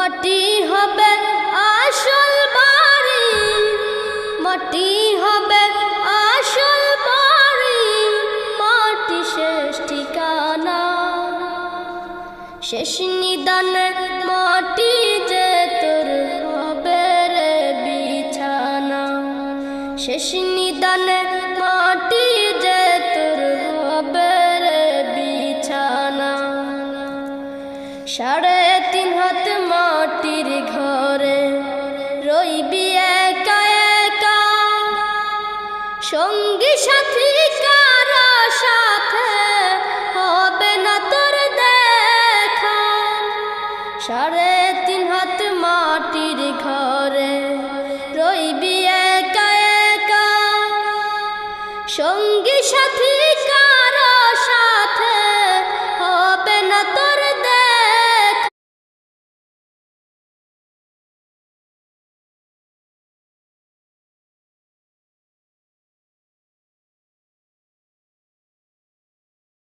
মাটি হবে আসল বাড়ি, মাটি হবে আসল বাড়ি, মাটি শেষ ঠিকানা, শেষ নিদানে মাটি যে তোর হবে রে বিছানা, শেষ নিদানে মাটি যে তোর হবে রে বিছানা। 3.5 হাত মাটির ঘরে রইবি একা একা, সঙ্গী সাথী কারো সাথে হবে না তোর দেখা। 3.5 হাত মাটির ঘরে রইবি একা একা, সঙ্গী সাথী